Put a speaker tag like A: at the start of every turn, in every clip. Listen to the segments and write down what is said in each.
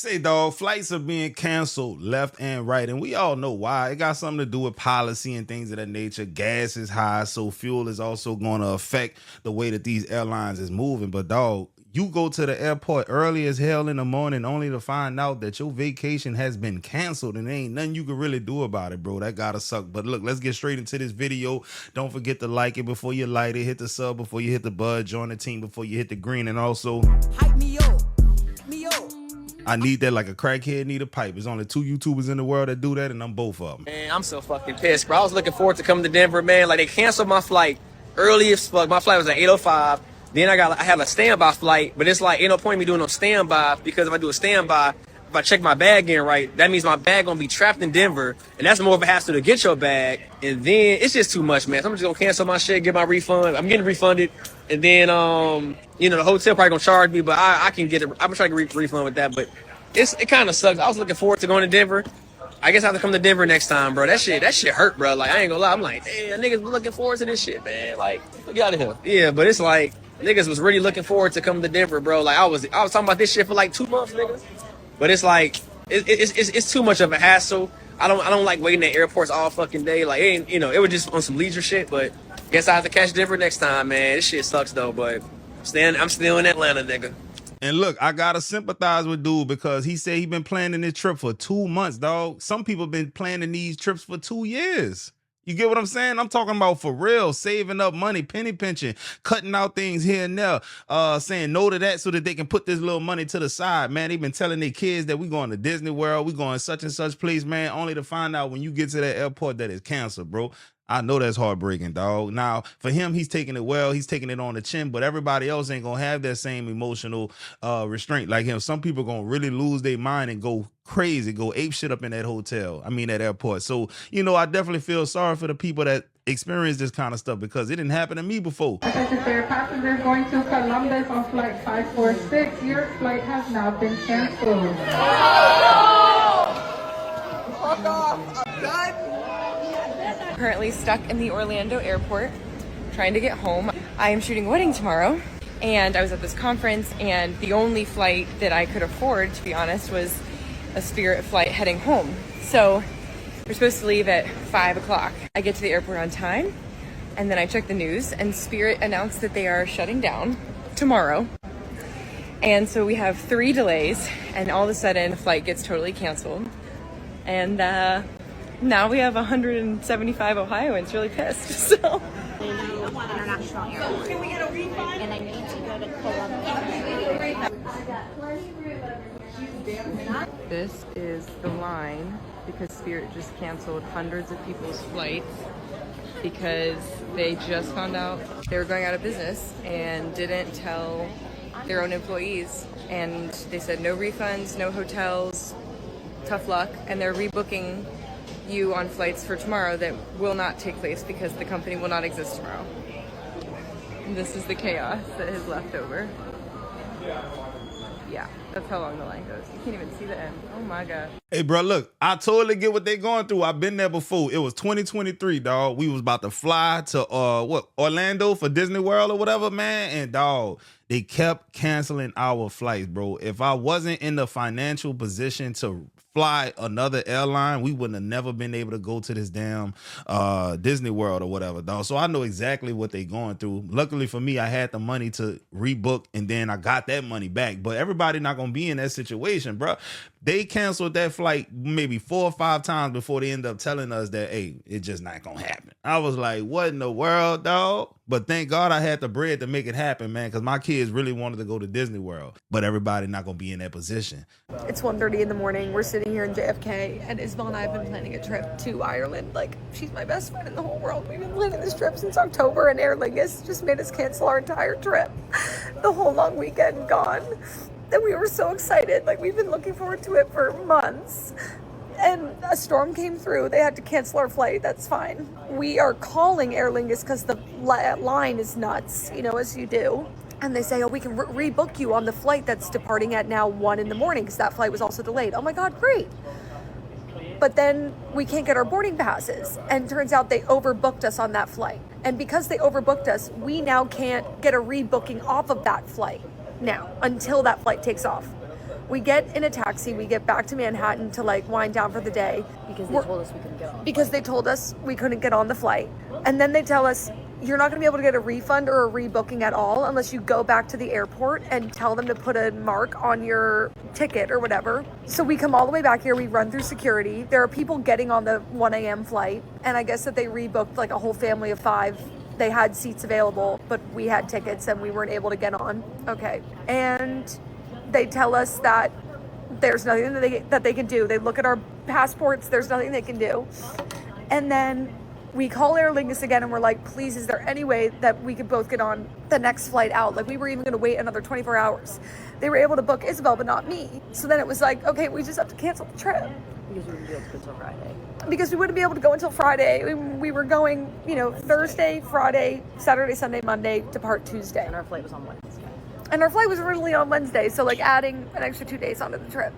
A: Say, dog, flights are being canceled left and right, and we all know why. It got something to do with policy and things of that nature. Gas is high, so fuel is also going to affect the way that these airlines is moving. But dog, you go to the airport early as hell in the morning only to find out that your vacation has been canceled, and there ain't nothing you can really do about it, bro. That gotta suck. But look, let's get straight into this video. Don't forget to like it before you light it, hit the sub before you hit the bud, join the team before you hit the green, and also
B: hype me up. Me up.
A: I need that like a crackhead need a pipe. There's only 2 YouTubers in the world that do that, and I'm both of them.
C: Man, I'm so fucking pissed, bro. I was looking forward to coming to Denver, man. Like, they canceled my flight early as fuck. My flight was at 8:05. Then I have a standby flight, but it's like, ain't no point in me doing no standby, because if I do a standby, if I check my bag in right, that means my bag gonna be trapped in Denver, and that's more of a hassle to get your bag. And then it's just too much, man. So I'm just gonna cancel my shit, get my refund. I'm getting refunded, and then the hotel probably gonna charge me, but I can get it. I'm gonna try to get a refund with that, but it kind of sucks. I was looking forward to going to Denver. I guess I have to come to Denver next time, bro. That shit hurt, bro. Like, I ain't gonna lie. I'm like, damn, niggas was looking forward to this shit, man. Like, get out of here. Yeah, but it's like, niggas was really looking forward to coming to Denver, bro. Like, I was talking about this shit for like 2 months, niggas. But it's like, it's too much of a hassle. I don't like waiting at airports all fucking day. Like, it was just on some leisure shit. But guess I have to catch Denver next time, man. This shit sucks though. But I'm still in Atlanta, nigga.
A: And look, I gotta sympathize with dude because he said he been planning this trip for 2 months, dog. Some people been planning these trips for 2 years. You get what I'm saying? I'm talking about for real, saving up money, penny pinching, cutting out things here and there, saying no to that so that they can put this little money to the side, man. They've been telling their kids that we going to Disney World, we going such and such place, man, only to find out when you get to that airport that it's canceled, bro. I know that's heartbreaking, dog. Now, for him, he's taking it well. He's taking it on the chin, but everybody else ain't going to have that same emotional restraint like him. Some people going to really lose their mind and go crazy, go ape shit up in that that airport. So, I definitely feel sorry for the people that experience this kind of stuff because it didn't happen to me before.
D: Attention fair passengers going to Columbus on flight 546. Your flight has now been canceled.
B: Fuck off. I'm done.
E: Currently stuck in the Orlando airport trying to get home. I am shooting a wedding tomorrow, and I was at this conference, and the only flight that I could afford, to be honest, was a Spirit flight heading home. So we're supposed to leave at 5 o'clock. I get to the airport on time, and then I check the news, and Spirit announced that they are shutting down tomorrow. And so we have 3 delays, and all of a sudden the flight gets totally canceled. And now we have 175 Ohioans really pissed. So
F: International Airport. Can we get a refund? And I need to go to Columbus.
E: this is the line because Spirit just canceled hundreds of people's flights because they just found out they were going out of business and didn't tell their own employees. And they said no refunds, no hotels, tough luck, and they're rebooking you on flights for tomorrow that will not take place because the company will not exist tomorrow. And this is the chaos that is left over. Yeah, that's how long the line goes. You can't even see the end. Oh my God.
A: Hey, bro, look, I totally get what they're going through. I've been there before. It was 2023, dog. We was about to fly to Orlando for Disney World or whatever, man. And dog, they kept canceling our flights, bro. If I wasn't in the financial position to fly another airline, we wouldn't have never been able to go to this damn Disney World or whatever, dog. So I know exactly what they going through. Luckily for me, I had the money to rebook, and then I got that money back. But everybody not gonna be in that situation, bro. They canceled that flight maybe 4 or 5 times before they end up telling us that, hey, it's just not gonna happen. I was like, what in the world, dog? But thank God I had the bread to make it happen, man, because my kids really wanted to go to Disney World. But everybody not gonna be in that position.
G: It's 1:30 in the morning. We're sitting here in JFK, and Isabel and I have been planning a trip to Ireland. Like, she's my best friend in the whole world. We've been planning this trip since October, and Aer Lingus just made us cancel our entire trip. The whole long weekend gone. And we were so excited. Like, we've been looking forward to it for months. And a storm came through. They had to cancel our flight. That's fine. We are calling Aer Lingus because the line is nuts, as you do. And they say, oh, we can rebook you on the flight that's departing at now 1 in the morning because that flight was also delayed. Oh my God, great. But then we can't get our boarding passes. And turns out they overbooked us on that flight. And because they overbooked us, we now can't get a rebooking off of that flight now until that flight takes off. We get in a taxi, we get back to Manhattan to like wind down for the day.
F: Because they told us we couldn't get on.
G: Because they told us we couldn't get on the flight. And then they tell us, you're not gonna be able to get a refund or a rebooking at all unless you go back to the airport and tell them to put a mark on your ticket or whatever. So we come all the way back here, we run through security. There are people getting on the 1 a.m. flight, and I guess that they rebooked like a whole family of 5. They had seats available, but we had tickets and we weren't able to get on. Okay. And they tell us that there's nothing that they can do. They look at our passports, there's nothing they can do. And then we call Aer Lingus again and we're like, please, is there any way that we could both get on the next flight out? Like, we were even gonna wait another 24 hours. They were able to book Isabel, but not me. So then it was like, okay, we just have to cancel the trip.
F: Because we wouldn't be able to go until Friday.
G: Because we wouldn't be able to go until Friday. We were going, Thursday, Friday, Saturday, Sunday, Monday, depart Tuesday.
F: And our flight was on Wednesday.
G: And our flight was originally on Wednesday, so like adding an extra 2 days onto the trip.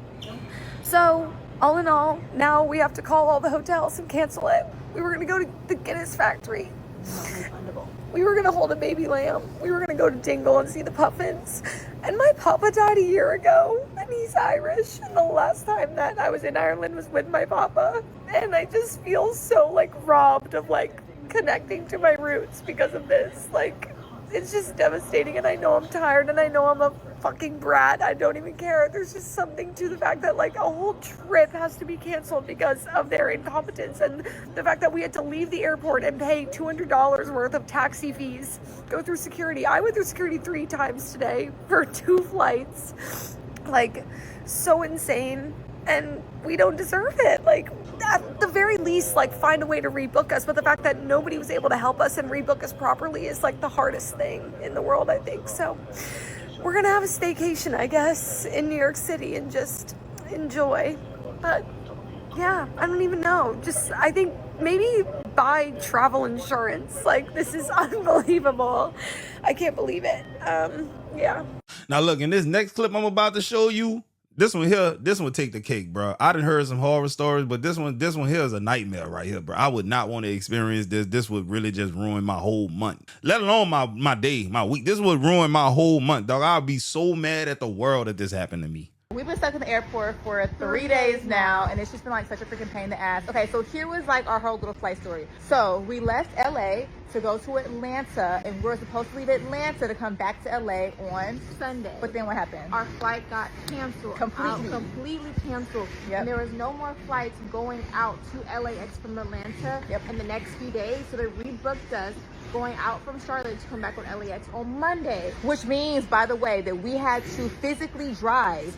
G: So all in all, now we have to call all the hotels and cancel it. We were gonna go to the Guinness factory.
F: Refundable.
G: We were gonna hold a baby lamb. We were gonna go to Dingle and see the puffins. And my papa died a year ago, and he's Irish. And the last time that I was in Ireland was with my papa. And I just feel so like robbed of like connecting to my roots because of this. Like, it's just devastating, and I know I'm tired, and I know I'm a fucking brat. I don't even care. There's just something to the fact that like a whole trip has to be canceled because of their incompetence, and the fact that we had to leave the airport and pay $200 worth of taxi fees, go through security. I went through security 3 times today for 2 flights. Like, so insane, and we don't deserve it. Like, at the very least, like, find a way to rebook us, but the fact that nobody was able to help us and rebook us properly is like the hardest thing in the world, I think. So we're gonna have a staycation, I guess, in New York City and just enjoy. But yeah, I don't even know. Just, I think maybe buy travel insurance. Like, this is unbelievable. I can't believe it. Yeah.
A: Now look, in this next clip I'm about to show you, this one take the cake, bro. I done heard some horror stories, but this one here is a nightmare right here, bro. I would not want to experience this. This would really just ruin my whole month, let alone my day, my week. This would ruin my whole month, dog. I'll be so mad at the world that this happened to me.
H: We've been stuck in the airport for 3 days now, and it's just been like such a freaking pain in the ass. Okay, so here was like our whole little flight story. So we left LA to go to Atlanta, and we're supposed to leave Atlanta to come back to LA on
I: Sunday.
H: But then what happened?
I: Our flight got canceled. Completely canceled.
H: Yep.
I: And there was no more flights going out to LAX from Atlanta in the next few days. So they rebooked us going out from Charlotte to come back on LAX on Monday.
H: Which means, by the way, that we had to physically drive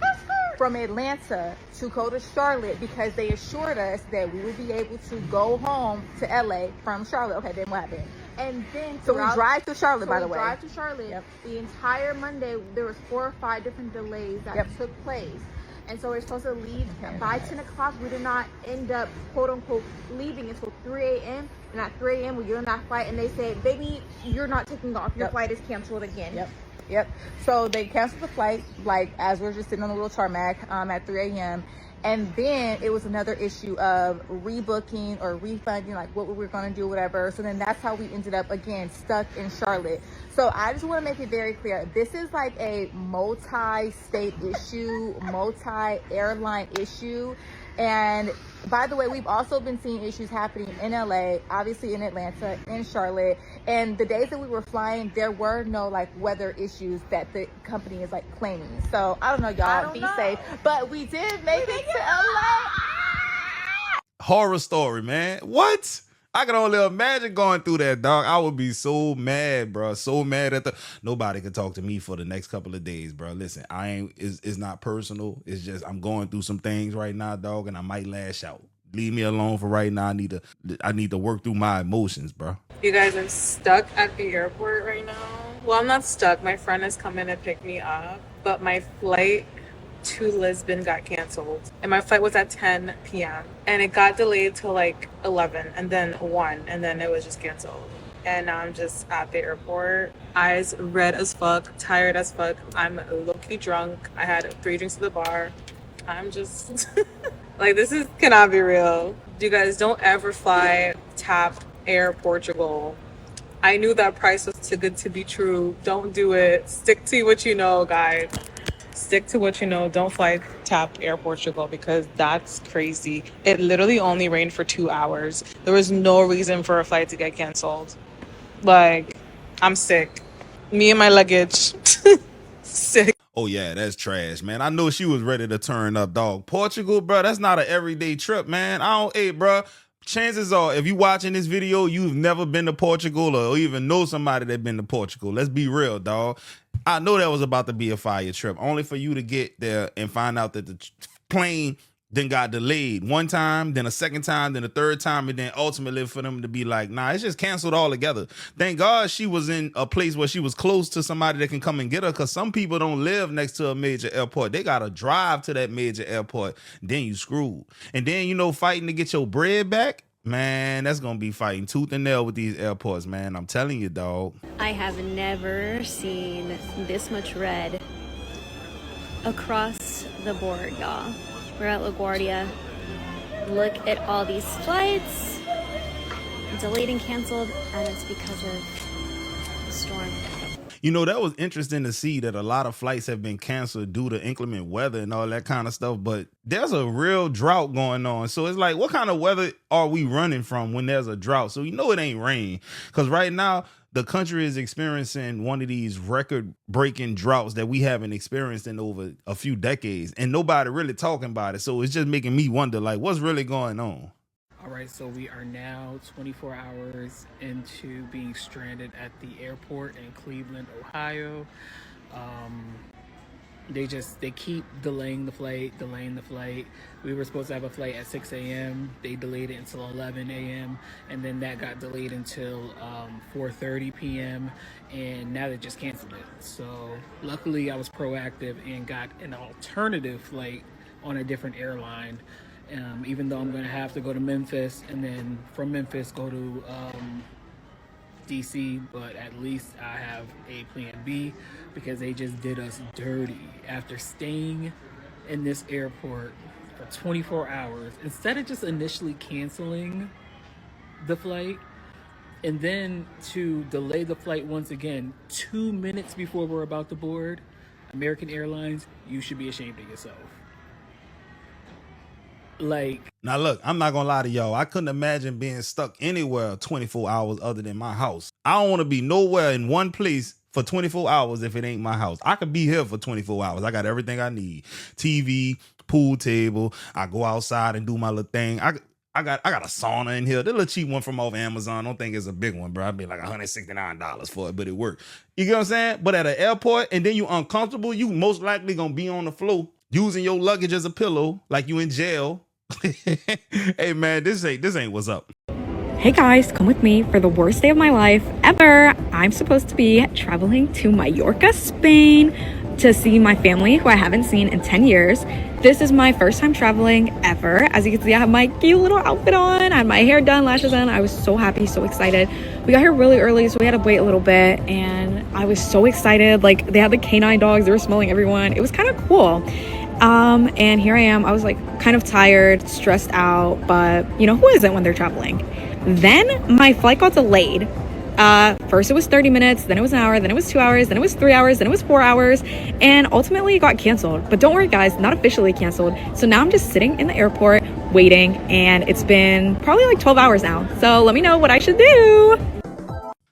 H: from Atlanta to go to Charlotte because they assured us that we would be able to go home to LA from Charlotte. Okay, then what happened?
I: And then
H: so we drive to Charlotte, by the way.
I: Drive to Charlotte. The entire Monday, there was 4 or 5 different delays that took place. And so we're supposed to leave by 10 o'clock. We did not end up, quote unquote, leaving until 3 a.m. And at 3 a.m. we get on that flight and they said, baby, you're not taking off. Your flight is canceled again.
H: Yep. So they canceled the flight, like, as we're just sitting on the little tarmac at 3 a.m. And then it was another issue of rebooking or refunding, like what we were going to do, whatever. So then that's how we ended up, again, stuck in Charlotte. So I just want to make it very clear. This is like a multi-state issue, multi-airline issue. And by the way, we've also been seeing issues happening in LA, obviously in Atlanta, in Charlotte. And the days that we were flying, there were no like weather issues that the company is like claiming. So I don't know, y'all, be safe. But we did make it to LA.
A: Horror story, man. What? I can only imagine going through that, dog. I would be so mad, bro. So mad at nobody could talk to me for the next couple of days, bro. Listen, it's not personal. It's just I'm going through some things right now, dog, and I might lash out. Leave me alone for right now. I need to work through my emotions, bro.
J: You guys are stuck at the airport right now. Well, I'm not stuck. My friend is coming to pick me up, but my flight to Lisbon got canceled, and my flight was at 10 p.m. and it got delayed till like 11 and then 1 and then it was just canceled. And now I'm just at the airport, eyes red as fuck, tired as fuck. I'm low-key drunk. I had 3 drinks at the bar. I'm just like, this cannot be real. You guys don't ever fly TAP Air Portugal. I knew that price was too good to be true. Don't do it. Stick to what you know, guys. Stick to what you know. Don't fly tap Air Portugal because that's crazy. It literally only rained for 2 hours. There was no reason for a flight to get canceled. Like, I'm sick. Me and my luggage. Sick.
A: Oh yeah, that's trash, man. I know she was ready to turn up, dog. Portugal, bro, that's not an everyday trip, man. Hey, bro, chances are, if you watching this video, you've never been to Portugal or even know somebody that been to Portugal. Let's be real, dog. I know that was about to be a fire trip, only for you to get there and find out that the plane then got delayed one time, then a second time, then a third time, and then ultimately for them to be like, nah, it's just canceled altogether. Thank God she was in a place where she was close to somebody that can come and get her, because some people don't live next to a major airport. They got to drive to that major airport. Then you screwed. And then, you know, fighting to get your bread back, man, that's going to be fighting tooth and nail with these airports, man. I'm telling you, dog.
F: I have never seen this much red across the board, y'all. We're at LaGuardia. Look at all these flights. Delayed and canceled, and it's because of the storm.
A: You know, that was interesting to see that a lot of flights have been canceled due to inclement weather and all that kind of stuff. But there's a real drought going on. So it's like, what kind of weather are we running from when there's a drought? So you know it ain't rain. Because right now, the country is experiencing one of these record-breaking droughts that we haven't experienced in over a few decades. And nobody really talking about it. So it's just making me wonder, like, what's really going on?
K: All right, so we are now 24 hours into being stranded at the airport in Cleveland, Ohio. They keep delaying the flight. We were supposed to have a flight at 6 a.m. They delayed it until 11 a.m. and then that got delayed until 4:30 p.m. and now they just canceled it. So luckily I was proactive and got an alternative flight on a different airline. Even though I'm going to have to go to Memphis and then from Memphis go to DC, but at least I have a plan B because they just did us dirty after staying in this airport for 24 hours. Instead of just initially canceling the flight and then to delay the flight once again 2 minutes before we're about to board, American Airlines, you should be ashamed of yourself. Like,
A: now look, I'm not gonna lie to y'all, I couldn't imagine being stuck anywhere 24 hours other than my house. I don't want to be nowhere in one place for 24 hours if it ain't my house. I could be here for 24 hours. I got everything I need: TV, pool table. I go outside and do my little thing. I got a sauna in here. The little cheap one from off Amazon. I don't think it's a big one, bro. I'd be like $169 for it, but it worked. You get what I'm saying? But at an airport, and then you uncomfortable, you most likely gonna be on the floor using your luggage as a pillow, like you in jail. Hey man, this ain't what's up.
L: Hey guys, come with me for the worst day of my life ever. I'm supposed to be traveling to Mallorca, Spain to see my family who I haven't seen in 10 years. This is my first time traveling ever. As you can see, I have my cute little outfit on. I had my hair done, lashes done. I was so happy, so excited. We got here really early, so we had to wait a little bit, and I was so excited. Like, they had the canine dogs, they were smelling everyone. It was kind of cool. And here I am. I was like kind of tired, stressed out, but you know, who isn't when they're traveling? Then my flight got delayed. First it was 30 minutes, then it was an hour, then it was 2 hours, then it was 3 hours, then it was 4 hours, and ultimately it got canceled. But don't worry guys, not officially canceled. So now I'm just sitting in the airport waiting, and it's been probably like 12 hours now. So let me know what I should do.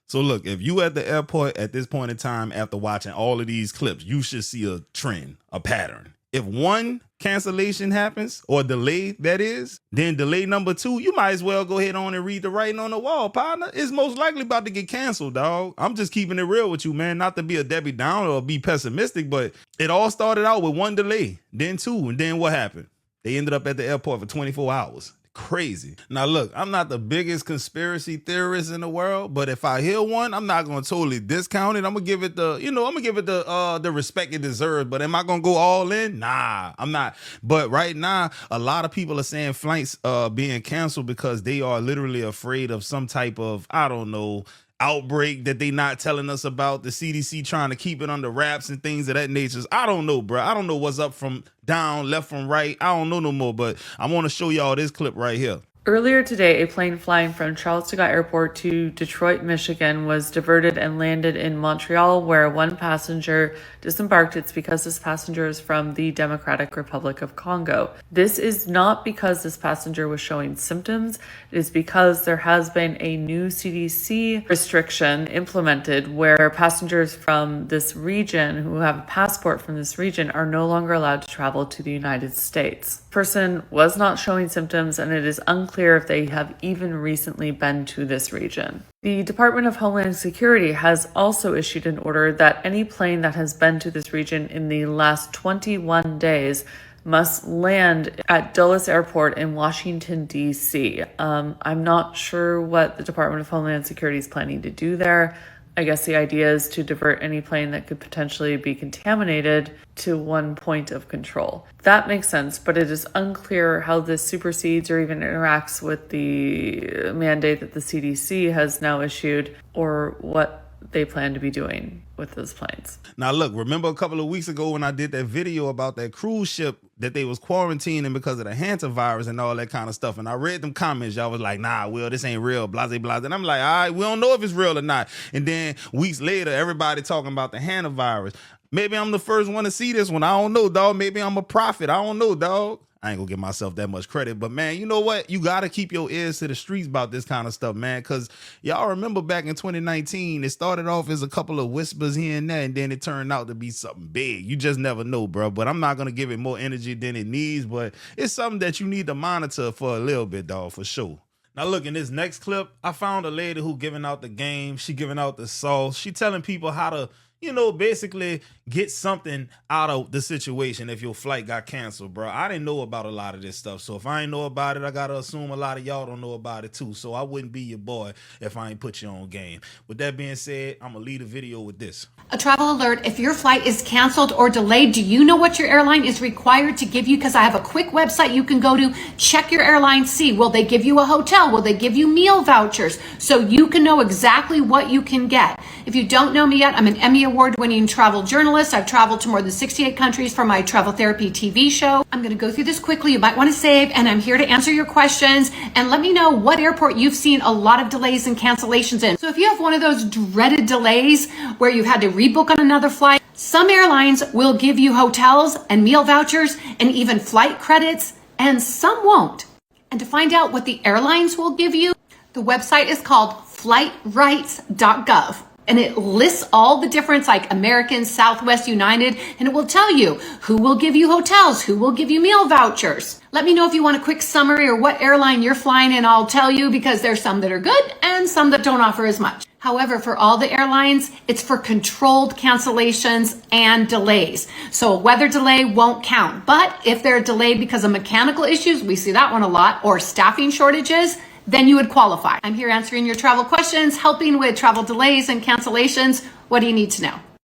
A: So look, if you at the airport at this point in time after watching all of these clips, you should see a trend, a pattern. If one cancellation happens, or delay that is, then delay number 2, you might as well go ahead on and read the writing on the wall, partner. It's most likely about to get canceled, dog. I'm just keeping it real with you, man. Not to be a Debbie Downer or be pessimistic, but it all started out with one delay, then 2, and then what happened? They ended up at the airport for 24 hours. Crazy. Now look, I'm not the biggest conspiracy theorist in the world, but if I hear one, I'm not gonna totally discount it. I'm gonna give it the respect it deserves. But am I gonna go all in? Nah, I'm not. But right now, a lot of people are saying flights being canceled because they are literally afraid of some type of, I don't know, outbreak that they not telling us about. The CDC trying to keep it under wraps and things of that nature. I don't know, bro. I don't know what's up from down, left from right. I don't know no more, but I want to show y'all this clip right here.
J: Earlier today, a plane flying from Charles de Gaulle Airport to Detroit, Michigan was diverted and landed in Montreal, where one passenger disembarked. It's because this passenger is from the Democratic Republic of Congo. This is not because this passenger was showing symptoms. It is because there has been a new CDC restriction implemented where passengers from this region who have a passport from this region are no longer allowed to travel to the United States. The person was not showing symptoms, and it is unclear if they have even recently been to this region. The Department of Homeland Security has also issued an order that any plane that has been to this region in the last 21 days must land at Dulles Airport in Washington, D.C. I'm not sure what the Department of Homeland Security is planning to do there. I guess the idea is to divert any plane that could potentially be contaminated to one point of control. That makes sense, but it is unclear how this supersedes or even interacts with the mandate that the CDC has now issued, or what they plan to be doing with those planes.
A: Now look, remember a couple of weeks ago when I did that video about that cruise ship that they was quarantining because of the hantavirus and all that kind of stuff, and I read them comments, y'all was like, nah, Will, this ain't real, blase blase, and I'm like, all right, we don't know if it's real or not. And then weeks later, everybody talking about the hantavirus. Maybe I'm the first one to see this one, I don't know, dog. Maybe I'm a prophet, I don't know, dog. I ain't gonna give myself that much credit, but man, you know what? You gotta keep your ears to the streets about this kind of stuff, man, because y'all remember back in 2019, it started off as a couple of whispers here and there, and then it turned out to be something big. You just never know, bro, but I'm not gonna give it more energy than it needs, but it's something that you need to monitor for a little bit, dog, for sure. Now look, in this next clip, I found a lady who giving out the game. She giving out the sauce. She telling people how to, you know, basically get something out of the situation if your flight got canceled, bro. I didn't know about a lot of this stuff, so if I ain't know about it, I gotta assume a lot of y'all don't know about it too, so I wouldn't be your boy if I ain't put you on game. With that being said, I'm gonna leave the video with this.
M: A travel alert, if your flight is canceled or delayed, do you know what your airline is required to give you? Because I have a quick website you can go to, check your airline, see, will they give you a hotel? Will they give you meal vouchers? So you can know exactly what you can get. If you don't know me yet, I'm an Emmy Award-winning travel journalist. I've traveled to more than 68 countries for my travel therapy TV show. I'm going to go through this quickly. You might want to save, and I'm here to answer your questions. And let me know what airport you've seen a lot of delays and cancellations in. So if you have one of those dreaded delays where you've had to rebook on another flight, some airlines will give you hotels and meal vouchers and even flight credits, and some won't. And to find out what the airlines will give you, the website is called flightrights.gov. And it lists all the difference, like American, Southwest, United, and it will tell you who will give you hotels, who will give you meal vouchers. Let me know if you want a quick summary or what airline you're flying in. I'll tell you, because there's some that are good and some that don't offer as much. However, for all the airlines, it's for controlled cancellations and delays. So a weather delay won't count. But if they're delayed because of mechanical issues, we see that one a lot, or staffing shortages, then you would qualify. I'm here answering your travel questions, helping with travel delays and cancellations. What do you need to know?